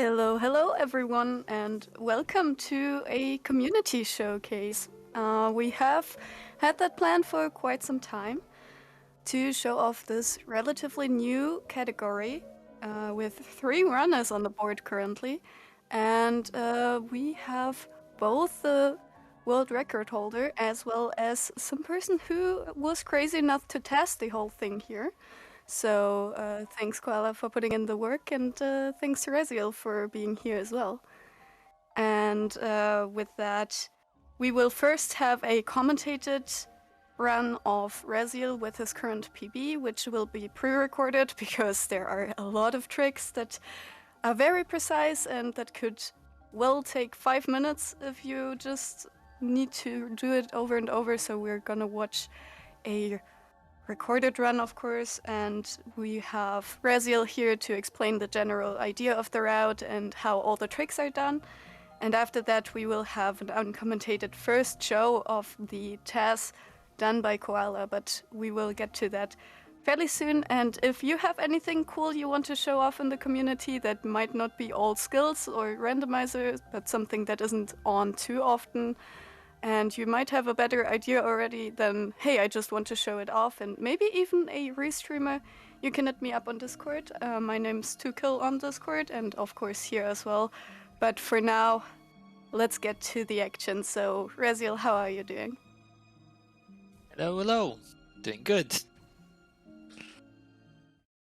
Hello everyone, and welcome to a community showcase. We have had that planned for quite some time to show off this relatively new category with 3 runners on the board currently. And we have both the world record holder as well as some person who was crazy enough to test the whole thing here. So thanks, Koala, for putting in the work, and thanks to Raziel for being here as well. And with that, we will first have a commentated run of Raziel with his current PB, which will be pre-recorded because there are a lot of tricks that are very precise and that could well take 5 minutes if you just need to do it over and over. So we're gonna watch a recorded run, of course, and we have Raziel here to explain the general idea of the route and how all the tricks are done. And after that, we will have an uncommentated first show of the TAS done by Koala, but we will get to that fairly soon. And if you have anything cool you want to show off in the community that might not be all skills or randomizers, but something that isn't on too often, and you might have a better idea already, then hey, I just want to show it off, and maybe even a restreamer, you can hit me up on Discord. My name's 2kill on Discord, and of course here as well. But for now, let's get to the action. So, Raziel, how are you doing? Hello. Doing good.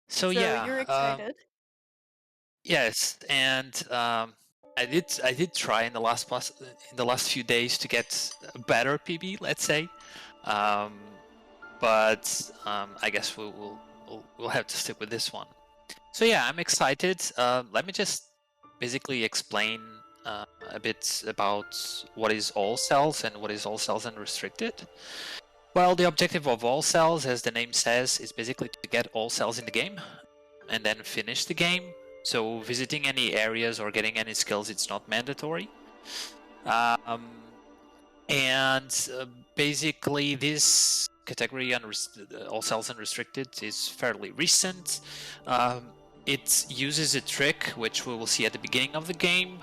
So yeah, you're excited. Yes, and I did try in the last few days to get a better PB, let's say, but I guess we'll have to stick with this one. So yeah, I'm excited. Let me just basically explain a bit about what is all cells and what is all cells unrestricted. Well, the objective of all cells, as the name says, is basically to get all cells in the game and then finish the game. So visiting any areas or getting any skills, it's not mandatory. Basically this category, all cells unrestricted, is fairly recent. It uses a trick, which we will see at the beginning of the game,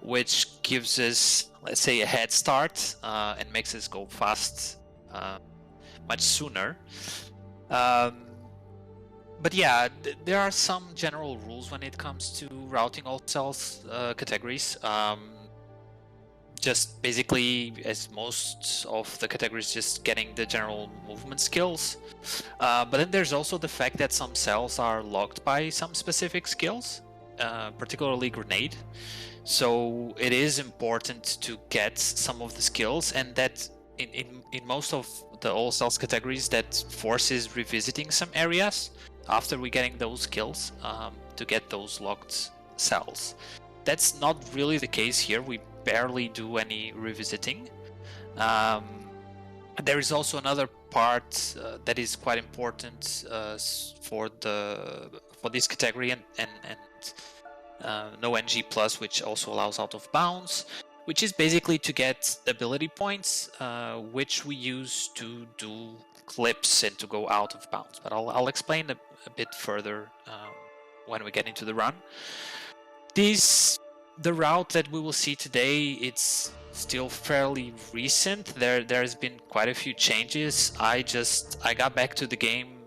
which gives us, let's say, a head start and makes us go fast much sooner. But yeah, there are some general rules when it comes to routing all cells categories. Just basically, as most of the categories, just getting the general movement skills. But then there's also the fact that some cells are locked by some specific skills, particularly grenade. So it is important to get some of the skills, and that in most of the all cells categories, that forces revisiting some areas after we getting those skills to get those locked cells. That's not really the case here. We barely do any revisiting. There is also another part that is quite important for this category, and no NG plus, which also allows out of bounds, which is basically to get ability points, which we use to do clips and to go out of bounds. But I'll explain a bit further when we get into the run. The route that we will see today, it's still fairly recent. There's been quite a few changes. I got back to the game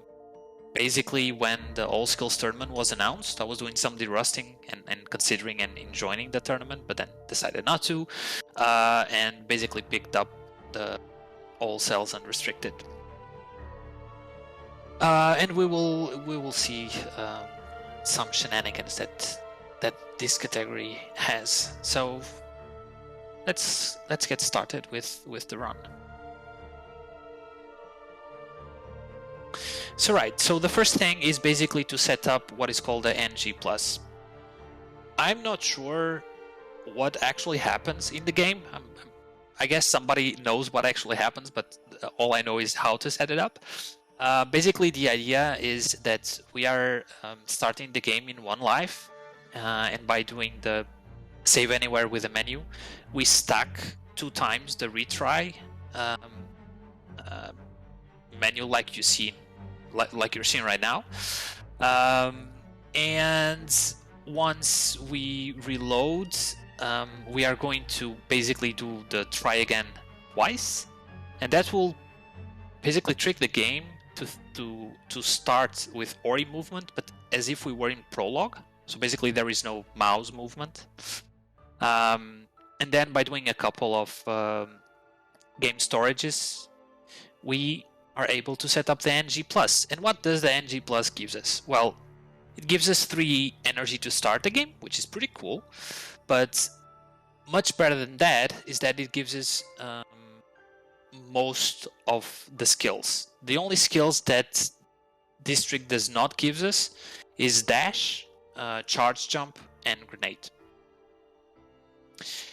basically when the All Skills tournament was announced. I was doing some derusting and considering and joining the tournament, but then decided not to, and basically picked up the All Cells Unrestricted. And we will see some shenanigans that this category has. So let's get started with the run. So the first thing is basically to set up what is called the NG+. I'm not sure what actually happens in the game. I guess somebody knows what actually happens, but all I know is how to set it up. Basically, the idea is that we are starting the game in 1 life, and by doing the save anywhere with a menu, we stack 2 times the retry menu like you're seeing right now, and once we reload, we are going to basically do the try again twice, and that will basically trick the game to start with Ori movement, but as if we were in prologue. So basically there is no mouse movement. And then by doing a couple of game storages, we are able to set up the NG+. And what does the NG+ gives us? Well, it gives us 3 energy to start the game, which is pretty cool. But much better than that is that it gives us most of the skills. The only skills that District does not give us is dash, charge jump, and grenade.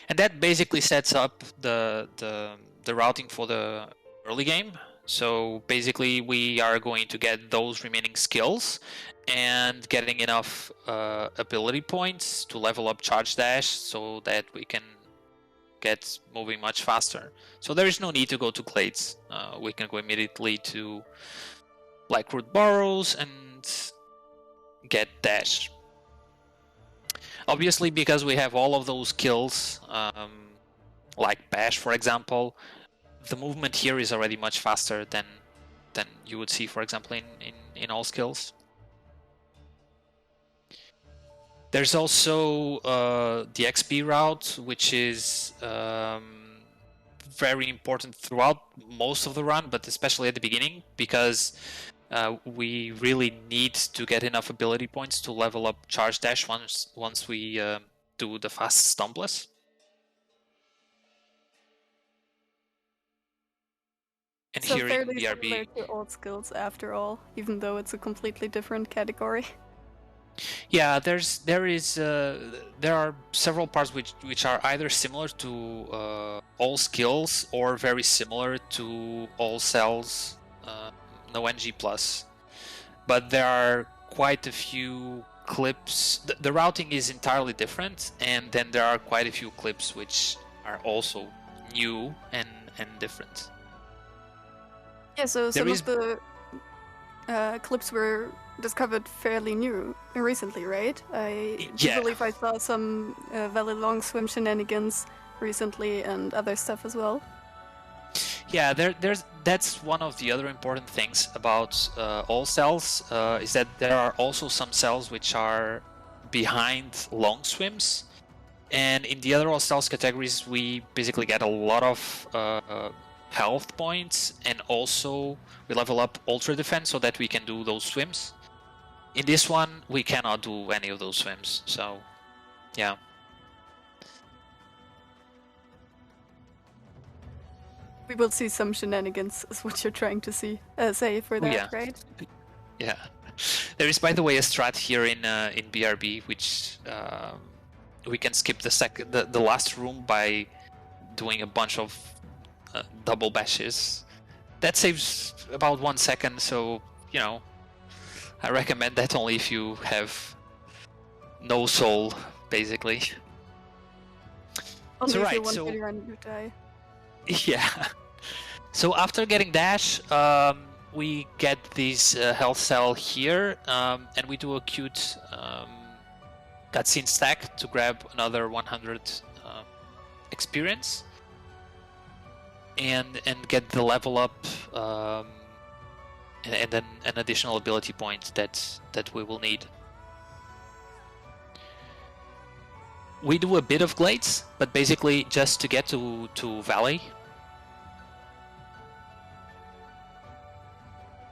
And that basically sets up the routing for the early game. So basically we are going to get those remaining skills and getting enough ability points to level up charge dash so that we can get moving much faster. So there is no need to go to glades. We can go immediately to like root burrows and get dash. Obviously, because we have all of those skills, like bash, for example, the movement here is already much faster than you would see, for example, in all skills. There's also the XP route, which is very important throughout most of the run, but especially at the beginning, because we really need to get enough ability points to level up charge dash once we do the fast stumbless. And so here in fairly BRB, similar to old skills after all, even though it's a completely different category. yeah, there are several parts which are either similar to all skills or very similar to all cells, no NG+. But there are quite a few clips. The routing is entirely different, and then there are quite a few clips which are also new and different. Yeah, so some of the clips were discovered fairly recently, right? I Yeah. believe I saw some Valley Long Swim shenanigans recently and other stuff as well. Yeah, that's one of the other important things about all cells, is that there are also some cells which are behind long swims, and in the other all cells categories we basically get a lot of health points, and also we level up ultra defense so that we can do those swims. In this one we cannot do any of those swims, so yeah. We will see some shenanigans, is what you're trying to say for that, Yeah. right? Yeah. There is, by the way, a strat here in BRB which we can skip the last room by doing a bunch of double bashes. That saves about 1 second, so you know, I recommend that only if you have no soul, basically. Only So, if you right, want so- to run, you die. Yeah. So after getting dash, we get this health cell here, and we do a cute cutscene stack to grab another 100 experience, and get the level up, and then an additional ability point that we will need. We do a bit of glades, but basically just to get to Valley.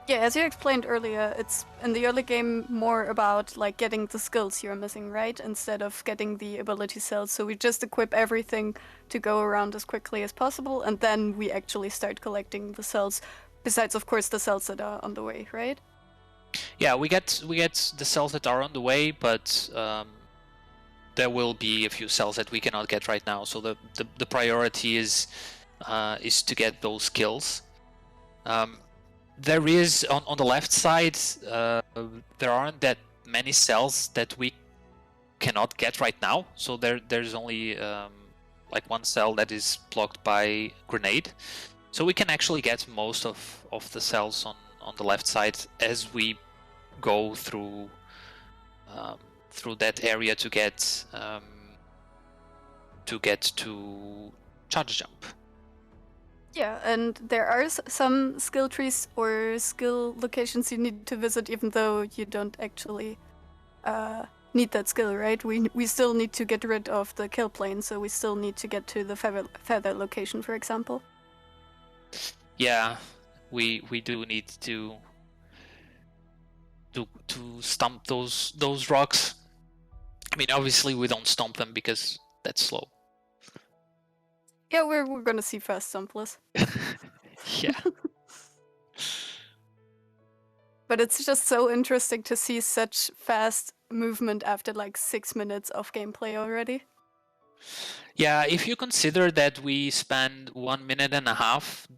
Yeah, as you explained earlier, it's in the early game more about like getting the skills you're missing, right? Instead of getting the ability cells. So we just equip everything to go around as quickly as possible, and then we actually start collecting the cells. Besides, of course, the cells that are on the way, right? Yeah, we get the cells that are on the way, but there will be a few cells that we cannot get right now. So the priority is to get those skills. There is on the left side, there aren't that many cells that we cannot get right now. So there's only like one cell that is blocked by grenade. So we can actually get most of the cells on the left side as we go through through that area to get to charge jump. Yeah, and there are some skill trees or skill locations you need to visit, even though you don't actually need that skill, right? We still need to get rid of the kill plane, so we still need to get to the feather location, for example. Yeah, we do need to stomp those rocks. I mean, obviously we don't stomp them because that's slow. Yeah, we're gonna see fast stompless. Yeah. But it's just so interesting to see such fast movement after like 6 minutes of gameplay already. Yeah, if you consider that we spend 1.5 minutes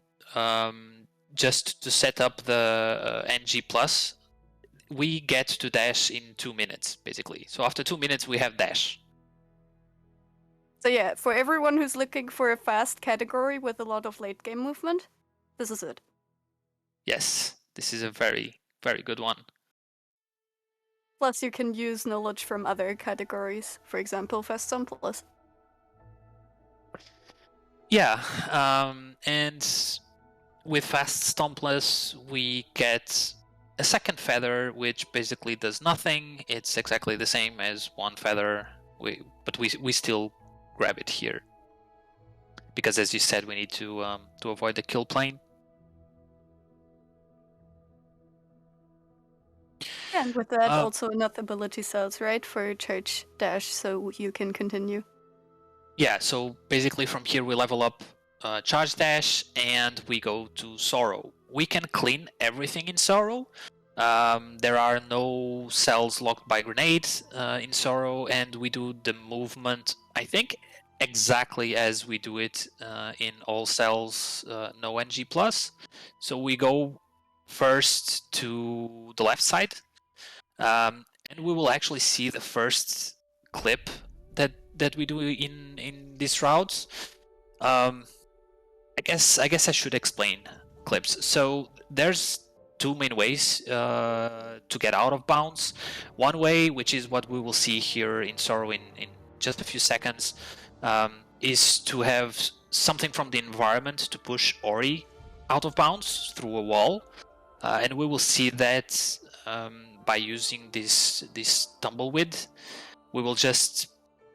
just to set up the NG Plus, we get to dash in 2 minutes, basically. So after 2 minutes, we have dash. So yeah, for everyone who's looking for a fast category with a lot of late game movement, this is it. Yes, this is a very, very good one. Plus you can use knowledge from other categories, for example, fast stompless. Yeah, and with fast stompless, we get a second feather, which basically does nothing. It's exactly the same as one feather, but we still grab it here because, as you said, we need to avoid the kill plane. And with that, also enough ability cells, right, for charge dash, so you can continue. Yeah, so basically from here we level up charge dash and we go to Sorrow. We can clean everything in Sorrow. There are no cells locked by grenades in Sorrow, and we do the movement, I think, exactly as we do it in all cells no NG+. So we go first to the left side, and we will actually see the first clip that we do in these routes. I guess I should explain clips. So there's two main ways to get out of bounds. One way, which is what we will see here in Sorrow in just a few seconds, is to have something from the environment to push Ori out of bounds through a wall, and we will see that by using this tumbleweed. We will just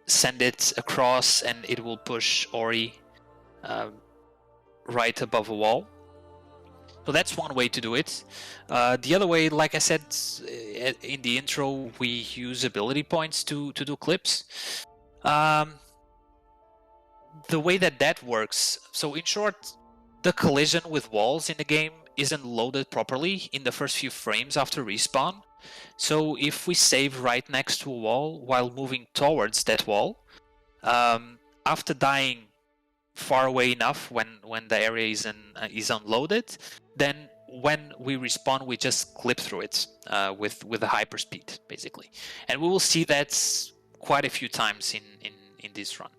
send it across and it will push Ori right above a wall. So that's one way to do it. The other way, like I said in the intro, we use ability points to do clips. The way that works, so in short, the collision with walls in the game isn't loaded properly in the first few frames after respawn. So if we save right next to a wall while moving towards that wall, after dying far away enough when the area is unloaded, then when we respawn, we just clip through it with a hyper speed, basically. And we will see that quite a few times in this run.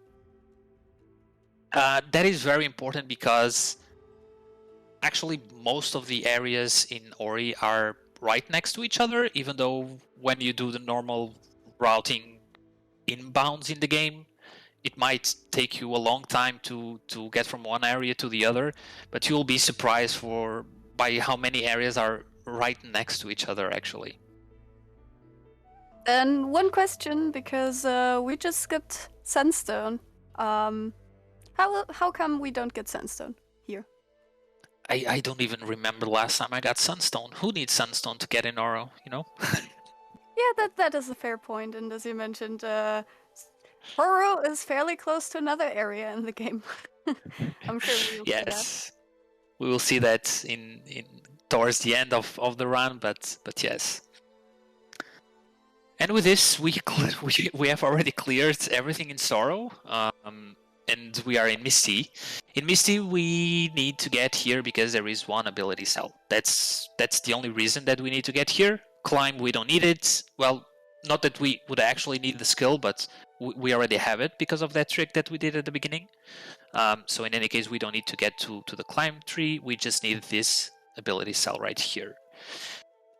That is very important because actually most of the areas in Ori are right next to each other, even though when you do the normal routing inbounds in the game, it might take you a long time to get from one area to the other, but you'll be surprised by how many areas are right next to each other, actually. And one question, because we just skipped Sandstone. How come we don't get Sandstone here? I don't even remember last time I got Sunstone. Who needs Sunstone to get in Oro, you know? Yeah, that is a fair point, and as you mentioned, Oro is fairly close to another area in the game. I'm sure we will see that. We will see that in towards the end of the run, but yes. And with this, we have already cleared everything in Sorrow, and we are in Misty. In Misty, we need to get here because there is one ability cell. That's the only reason that we need to get here. Climb, we don't need it. Well, not that we would actually need the skill, but we already have it because of that trick that we did at the beginning. So in any case, we don't need to get to the climb tree. We just need this ability cell right here.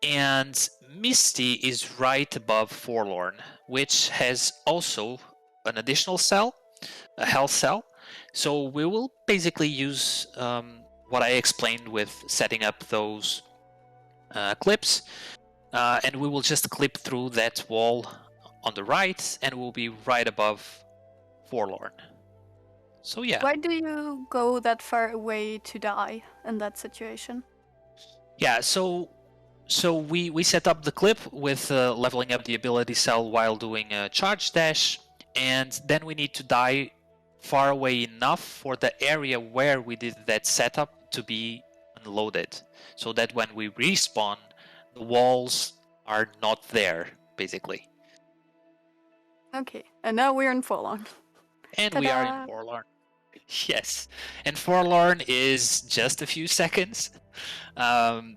And Misty is right above Forlorn, which has also an additional cell, a health cell. So we will basically use what I explained with setting up those clips, and we will just clip through that wall on the right, and we'll be right above Forlorn. So yeah. Why do you go that far away to die in that situation? Yeah, so we set up the clip with leveling up the ability cell while doing a charge dash, and then we need to die far away enough for the area where we did that setup to be unloaded, so that when we respawn, the walls are not there, basically. Okay, and now we're in Forlorn. And we are in Forlorn. Yes, and Forlorn is just a few seconds.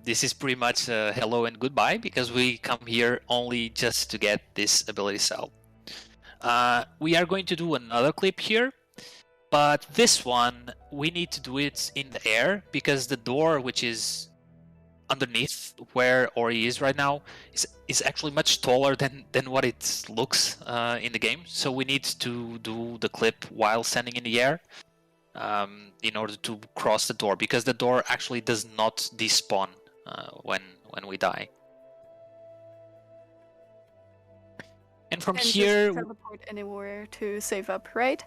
This is pretty much hello and goodbye, because we come here only just to get this ability cell. We are going to do another clip here, but this one we need to do it in the air, because the door, which is underneath where Ori is right now, is actually much taller than what it looks in the game. So we need to do the clip while standing in the air in order to cross the door, because the door actually does not despawn when we die. And from here, just teleport anywhere to save up, right?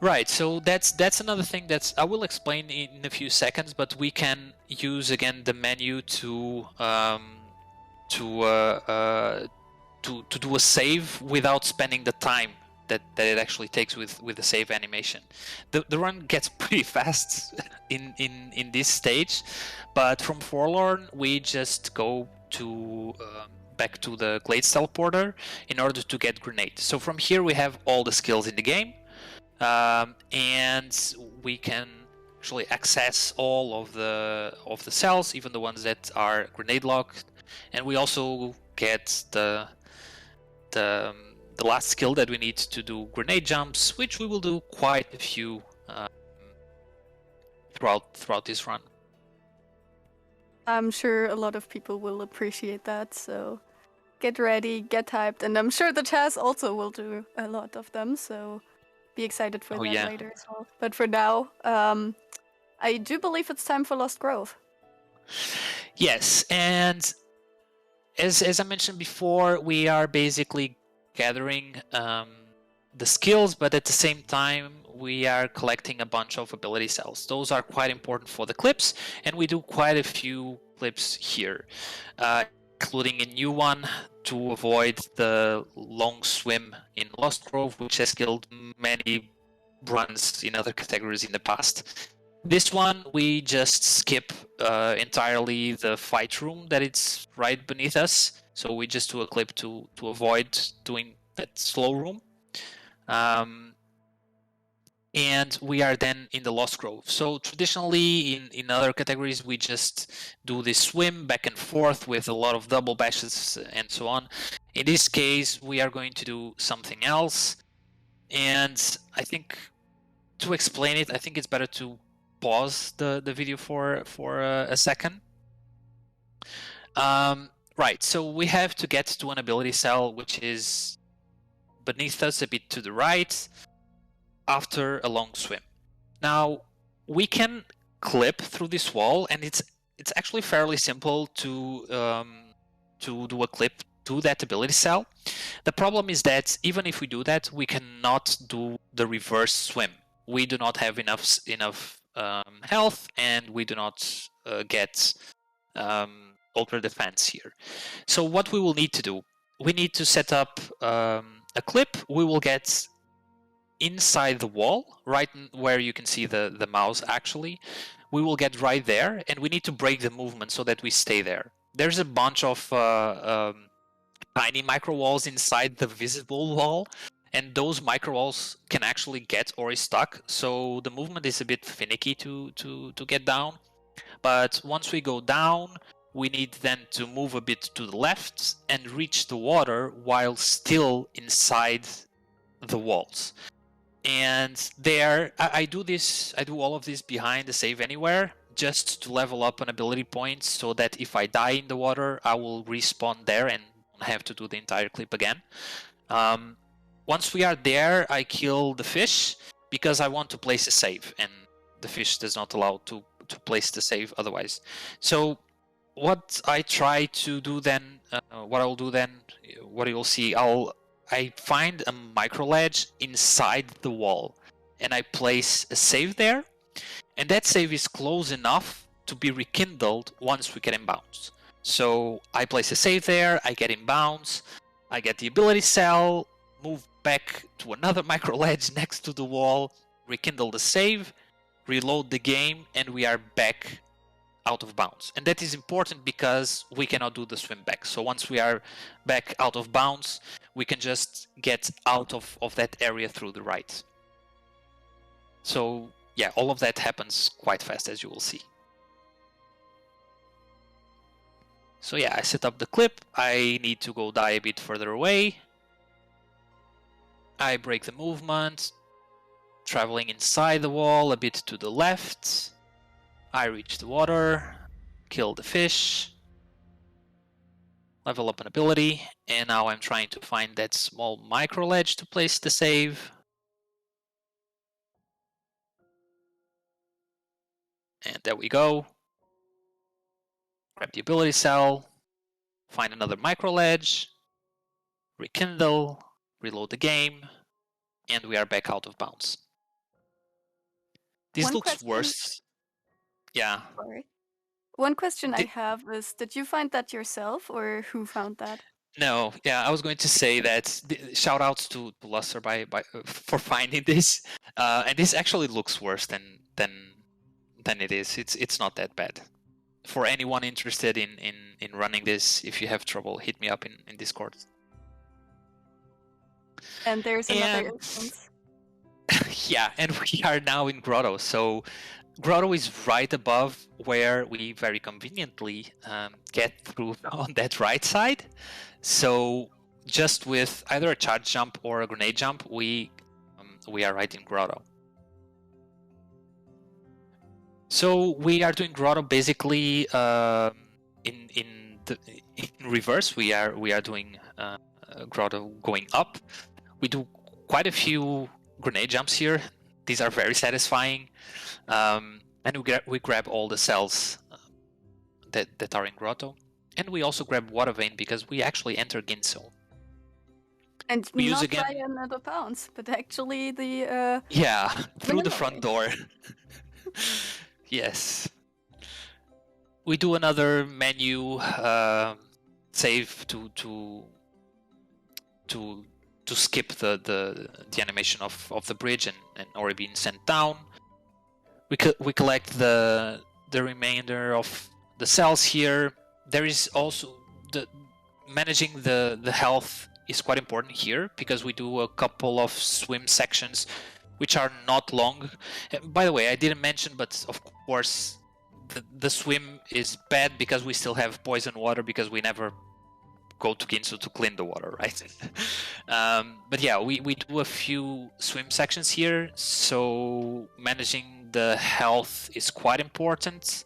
Right. So that's another thing that I will explain in a few seconds. But we can use again the menu to do a save without spending the time that it actually takes with the save animation. The run gets pretty fast in this stage, but from Forlorn we just go to back to the Glades teleporter in order to get grenade. So from here we have all the skills in the game, and we can actually access all of the cells, even the ones that are grenade locked, and we also get the last skill that we need to do grenade jumps, which we will do quite a few throughout this run. I'm sure a lot of people will appreciate that, so get ready, get hyped, and I'm sure the Chaz also will do a lot of them, so be excited for that later as well. But for now, I do believe it's time for Lost Grove. Yes, and as I mentioned before, we are basically gathering the skills, but at the same time we are collecting a bunch of ability cells. Those are quite important for the clips, and we do quite a few clips here, including a new one to avoid the long swim in Lost Grove, which has killed many runs in other categories in the past. This one we just skip entirely the fight room that it's right beneath us, so we just do a clip to avoid doing that slow room. And we are then in the Lost Grove. So traditionally in other categories we just do this swim back and forth with a lot of double bashes and so on. In this case we are going to do something else, and I think to explain it, I think it's better to pause the video for a second. Right, so we have to get to an ability cell which is beneath us a bit to the right after a long swim. Now we can clip through this wall, and it's actually fairly simple to do a clip to that ability cell. The problem is that even if we do that, we cannot do the reverse swim. We do not have enough health, and we do not get ultra defense here. So what we will need to do, we need to set up a clip. We will get inside the wall, right where you can see the mouse actually. We will get right there, and we need to break the movement so that we stay there. There's a bunch of tiny micro walls inside the visible wall, and those micro walls can actually get Ori stuck, so the movement is a bit finicky to get down. But once we go down, we need then to move a bit to the left and reach the water while still inside the walls. And there, I do all of this behind the save anywhere, just to level up an ability point so that if I die in the water, I will respawn there and don't have to do the entire clip again. Once we are there, I kill the fish because I want to place a save, and the fish does not allow to place the save otherwise. So what I try to do then, what you'll see, I find a micro ledge inside the wall, and I place a save there, and that save is close enough to be rekindled once we get in bounds. So I place a save there, I get in bounds, I get the ability cell, move back to another micro ledge next to the wall, rekindle the save, reload the game, and we are back out of bounds. And that is important because we cannot do the swim back. So once we are back out of bounds, we can just get out of that area through the right. So yeah, all of that happens quite fast, as you will see. So yeah, I set up the clip. I need to go die a bit further away. I break the movement, traveling inside the wall a bit to the left. I reach the water, kill the fish, level up an ability, and now I'm trying to find that small micro ledge to place the save. And there we go. Grab the ability cell, find another micro ledge, rekindle, reload the game, and we are back out of bounds. This looks worse. Yeah. Sorry. One question I have is, did you find that yourself, or who found that? No, yeah, I was going to say that shout outs to Lusser for finding this, and this actually looks worse than it is. It's not that bad. For anyone interested in running this, if you have trouble, hit me up in Discord. And there's another instance. Yeah, and we are now in Grotto. So Grotto is right above where we very conveniently get through on that right side. So just with either a charge jump or a grenade jump, we are right in Grotto. So we are doing Grotto basically in reverse. We are doing Grotto going up. We do quite a few grenade jumps here. These are very satisfying, and we grab all the cells that are in Grotto, and we also grab Water Vein because we actually enter Ginso. And we not use by another bounce, but actually the through the front door. Yes. We do another menu save to skip the animation of the bridge and Ori being sent down. We collect the remainder of the cells here. There is also managing the health is quite important here because we do a couple of swim sections which are not long. By the way, I didn't mention, but of course the swim is bad because we still have poison water because we never go to Ginsu to clean the water, right? But yeah, we do a few swim sections here, so managing the health is quite important.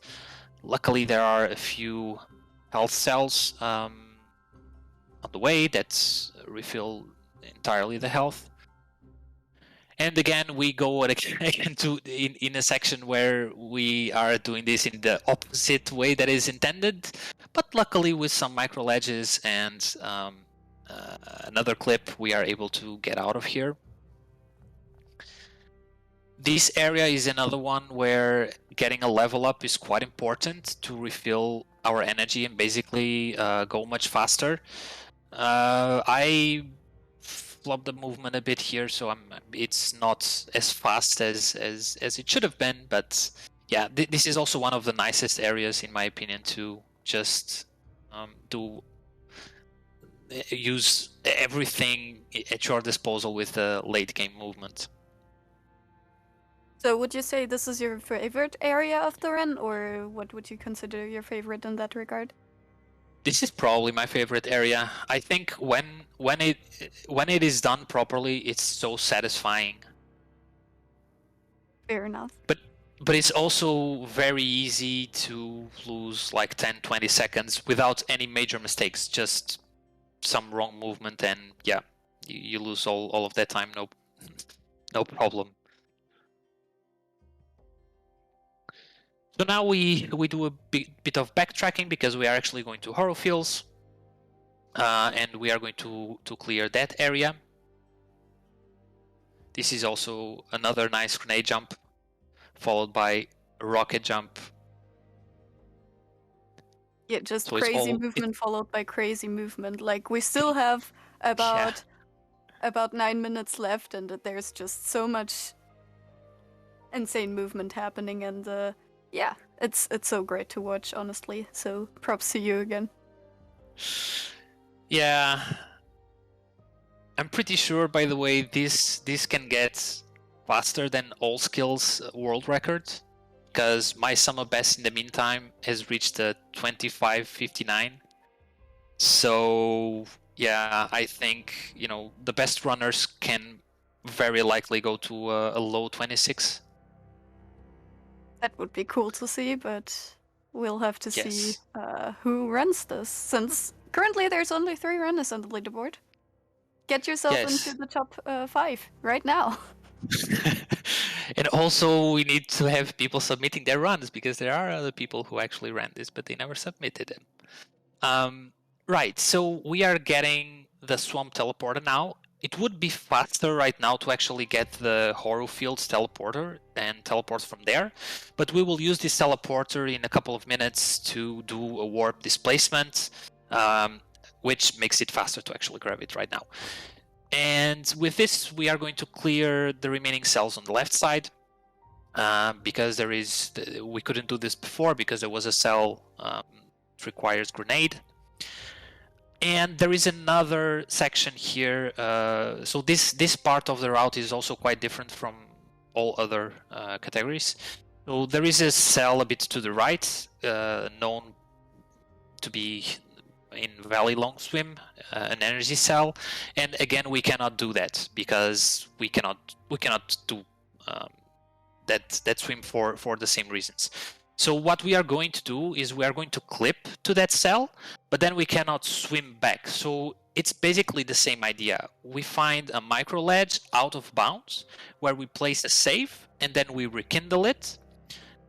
Luckily, there are a few health cells on the way that refill entirely the health. And again, we go again in a section where we are doing this in the opposite way that is intended, but luckily with some micro ledges and another clip, we are able to get out of here. This area is another one where getting a level up is quite important to refill our energy and basically go much faster. I flop the movement a bit here, so it's not as fast as it should have been, but yeah, this is also one of the nicest areas in my opinion to just use everything at your disposal with the late game movement. So would you say this is your favorite area of the run, or what would you consider your favorite in that regard? This is probably my favorite area. I think when it is done properly, it's so satisfying. Fair enough. but it's also very easy to lose like 10-20 seconds without any major mistakes, just some wrong movement, and yeah, you lose all of that time, no problem. So now we do a bit of backtracking because we are actually going to Horrorfields, and we are going to clear that area. This is also another nice grenade jump, followed by a rocket jump. Yeah, just so crazy movement followed by crazy movement. Like, we still have about 9 minutes left, and there's just so much insane movement happening, and yeah, it's so great to watch, honestly. So props to you again. Yeah, I'm pretty sure, by the way, this can get faster than all skills world record, because my summer best in the meantime has reached a 25:59. So yeah, I think, you know, the best runners can very likely go to a low 26. That would be cool to see, but we'll have to see who runs this, since currently there's only 3 runners on the leaderboard. Get yourself into the top 5 right now. And also we need to have people submitting their runs, because there are other people who actually ran this, but they never submitted them. Right, so we are getting the swamp teleporter now. It would be faster right now to actually get the Horrorfields teleporter and teleport from there, but we will use this teleporter in a couple of minutes to do a warp displacement, which makes it faster to actually grab it right now. And with this, we are going to clear the remaining cells on the left side, because we couldn't do this before because there was a cell that requires grenade. And there is another section here. So this part of the route is also quite different from all other categories. So there is a cell a bit to the right, known to be in Valley Long Swim, an energy cell, and again we cannot do that because we cannot do that swim for the same reasons. So what we are going to do is we are going to clip to that cell, but then we cannot swim back. So it's basically the same idea. We find a micro ledge out of bounds where we place a save, and then we rekindle it,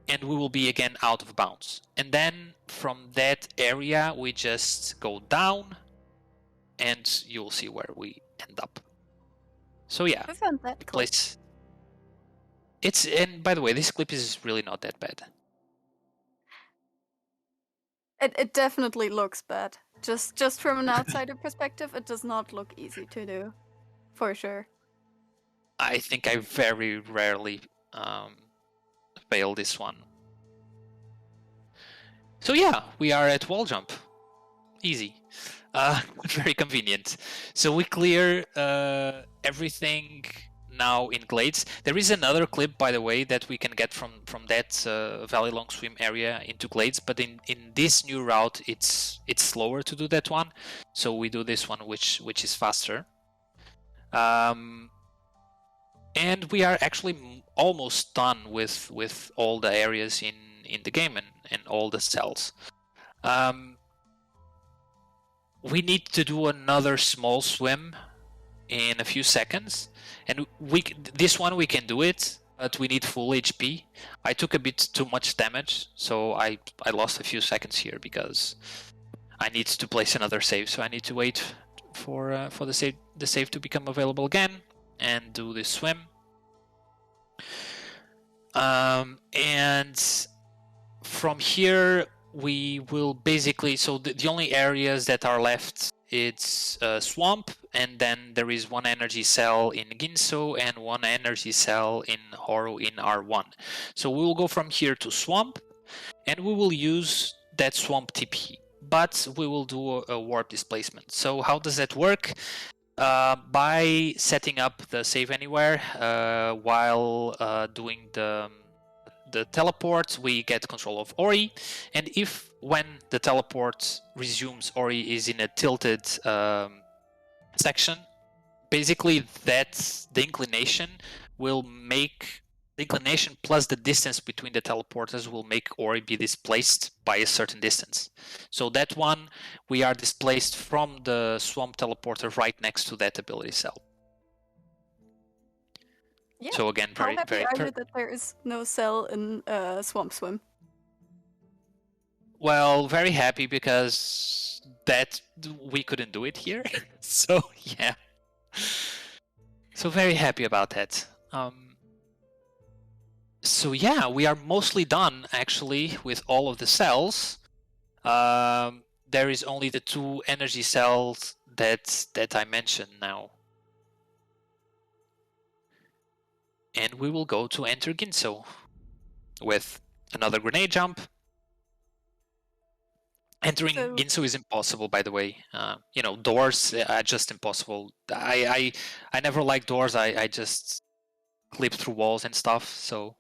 and we will be again out of bounds. And then from that area we just go down, and you'll see where we end up. So yeah, I found that clip. And by the way, this clip is really not that bad. It definitely looks bad. Just from an outsider perspective, it does not look easy to do, for sure. I think I very rarely fail this one. So yeah, we are at wall jump. Easy. Very convenient. So we clear everything now in glades. There is another clip, by the way, that we can get from that Valley Long Swim area into glades, but in this new route it's slower to do that one, so we do this one, which is faster. And we are actually almost done with all the areas in the game and all the cells. We need to do another small swim in a few seconds, and this one we can do it, but we need full HP. I took a bit too much damage, so I lost a few seconds here because I need to place another save. So I need to wait for the save to become available again and do this swim. And from here we will basically, so the only areas that are left, it's swamp, and then there is one energy cell in Ginso and one energy cell in Horo in R1. So we will go from here to swamp, and we will use that swamp TP, but we will do a warp displacement. So how does that work? By setting up the save anywhere while doing the teleport, we get control of Ori, and if when the teleport resumes, Ori is in a tilted section, basically that's the inclination will make the inclination plus the distance between the teleporters will make Ori be displaced by a certain distance. So that one, we are displaced from the swamp teleporter right next to that ability cell. Yeah. So again, How very, happy very. are you that there is no cell in Swamp Swim? Well, very happy because that we couldn't do it here. So yeah. So very happy about that. So yeah, we are mostly done actually with all of the cells. There is only the 2 energy cells that I mentioned now. And we will go to enter Ginso with another grenade jump. Entering Ginso is impossible, by the way. Doors are just impossible. I never liked doors. I just clip through walls and stuff. So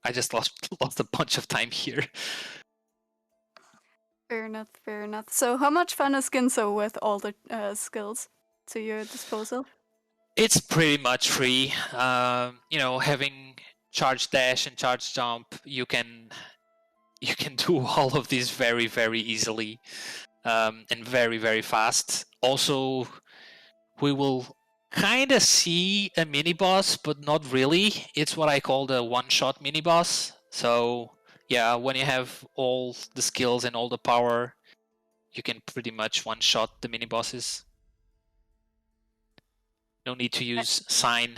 I just lost a bunch of time here. Fair enough, fair enough. So how much fun is Ginso with all the skills to your disposal? It's pretty much free. Having charge dash and charge jump, you can do all of these very, very easily and very, very fast. Also, we will kind of see a mini boss, but not really. It's what I call the one-shot mini boss. So yeah, when you have all the skills and all the power, you can pretty much one-shot the mini bosses. No need to use sign.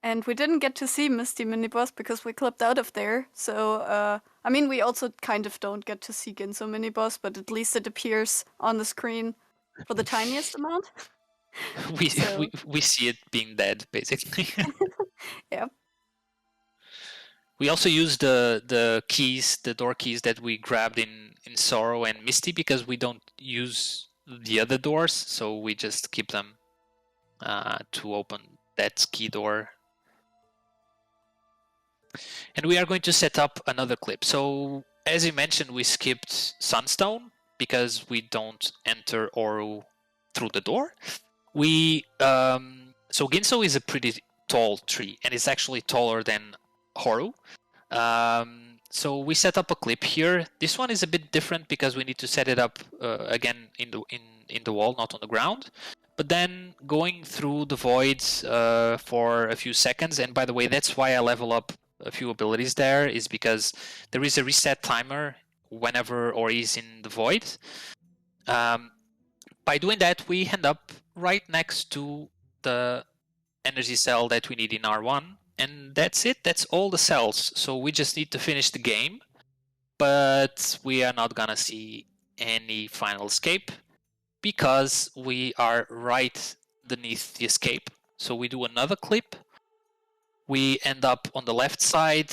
And we didn't get to see Misty mini boss because we clipped out of there. So we also kind of don't get to see Ginso mini boss, but at least it appears on the screen for the tiniest amount. We see it being dead, basically. Yeah. We also use the keys, the door keys that we grabbed in Sorrow and Misty, because we don't use the other doors, so we just keep them to open that key door. And we are going to set up another clip. So as you mentioned, we skipped Sunstone because we don't enter Oru through the door. So Ginso is a pretty tall tree, and it's actually taller than Horu. So we set up a clip here. This one is a bit different because we need to set it up again in the wall, not on the ground. But then going through the voids for a few seconds, and by the way, that's why I level up a few abilities there, is because there is a reset timer whenever Ori is in the void. By doing that, we end up right next to the energy cell that we need in R1, and that's it. That's all the cells. So we just need to finish the game, but we are not gonna see any final escape because we are right beneath the escape. So we do another clip. We end up on the left side,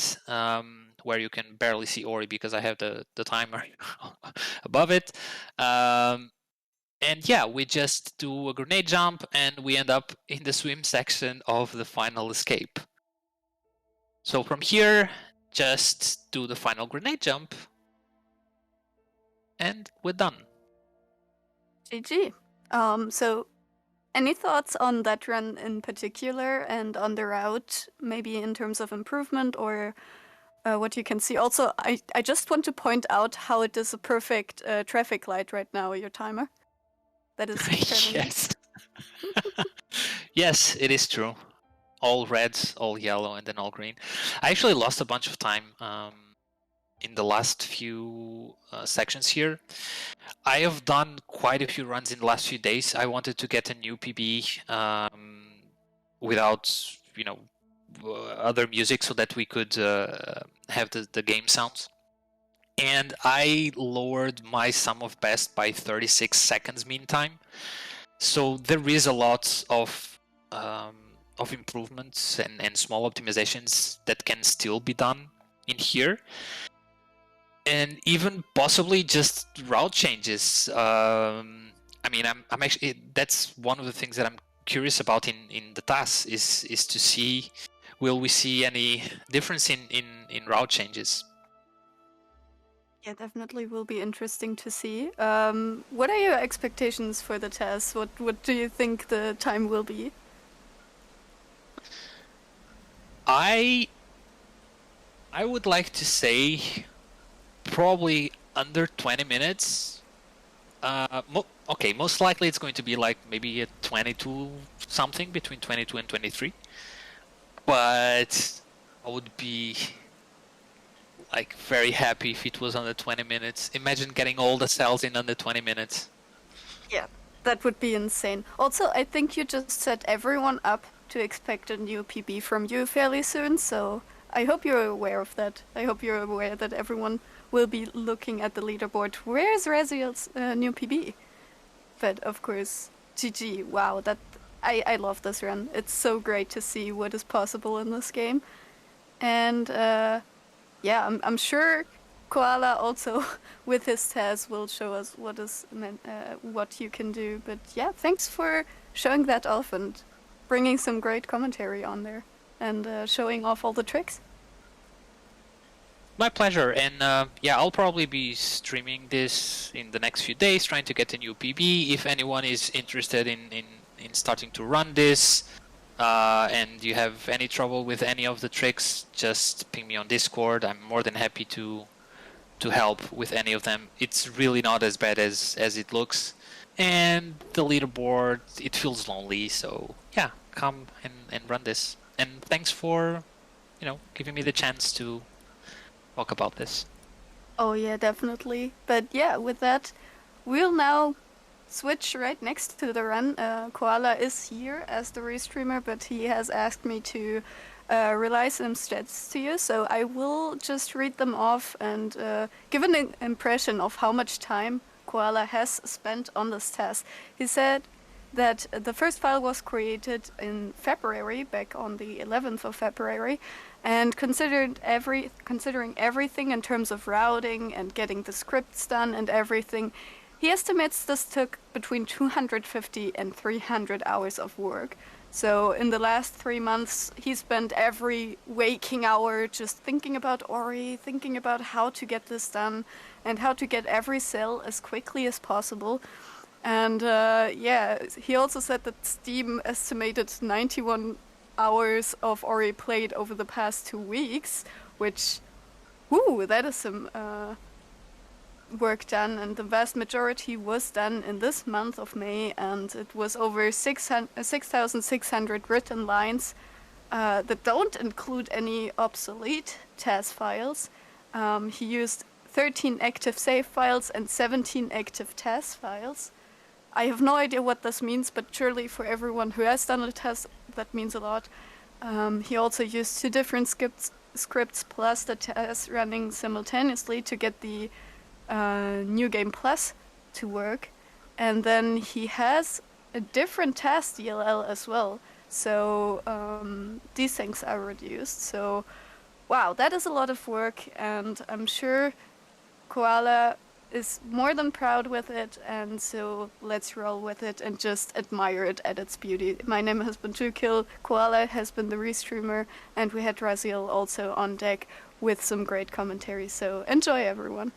where you can barely see Ori because I have the timer above it. And yeah, we just do a grenade jump and we end up in the swim section of the final escape. So from here, just do the final grenade jump and we're done. GG. So any thoughts on that run in particular and on the route, maybe in terms of improvement or what you can see? Also, I just want to point out how it is a perfect traffic light right now, your timer. That is yes. Yes, it is true. All red, all yellow, and then all green. I actually lost a bunch of time in the last few sections here. I have done quite a few runs in the last few days. I wanted to get a new PB without, other music so that we could have the game sounds. And I lowered my sum of best by 36 seconds mean time. So there is a lot of improvements and small optimizations that can still be done in here. And even possibly just route changes. I'm actually, that's one of the things that I'm curious about in the task is to see, will we see any difference in route changes? Yeah, definitely will be interesting to see. What are your expectations for the test? What do you think the time will be? I I would like to say probably under 20 minutes. Okay, most likely it's going to be like maybe a 22 something, between 22 and 23. But I would be like very happy if it was under 20 minutes. Imagine getting all the cells in under 20 minutes. Yeah, that would be insane. Also, I think you just set everyone up to expect a new PB from you fairly soon, so I hope you're aware of that. I hope you're aware that everyone will be looking at the leaderboard. Where's Raziel's new PB? But of course, GG. Wow, that I love this run. It's so great to see what is possible in this game. And yeah, I'm sure Koala also with his test will show us what you can do. But yeah, thanks for showing that off and bringing some great commentary on there and showing off all the tricks. My pleasure, and yeah, I'll probably be streaming this in the next few days, trying to get a new PB. If anyone is interested in starting to run this, and you have any trouble with any of the tricks, just ping me on Discord. I'm more than happy to help with any of them. It's really not as bad as it looks. And the leaderboard, it feels lonely, so yeah, come and run this. And thanks for, giving me the chance to talk about this. Oh yeah, definitely. But yeah, with that, we'll now switch right next to the run. Koala is here as the restreamer, but he has asked me to relay some stats to you, so I will just read them off and give an impression of how much time Koala has spent on this task. He said that the first file was created in February, back on the 11th of February, and considering everything in terms of routing and getting the scripts done and everything, he estimates this took between 250 and 300 hours of work. So in the last 3 months, he spent every waking hour just thinking about Ori, thinking about how to get this done and how to get every cell as quickly as possible. And yeah, he also said that Steam estimated 91 hours of Ori played over the past 2 weeks, which, whoo, that is some work done, and the vast majority was done in this month of May, and it was over 6,600 written lines that don't include any obsolete task files. He used 13 active save files and 17 active task files. I have no idea what this means, but surely for everyone who has done a task, that means a lot. He also used 2 different scripts plus the task running simultaneously to get the New Game Plus to work. And then he has a different task DLL as well. So these things are reduced. So wow, that is a lot of work, and I'm sure Koala is more than proud with it, and so let's roll with it and just admire it at its beauty. My name has been Kill, Koala has been the restreamer, and we had Raziel also on deck with some great commentary, so enjoy everyone.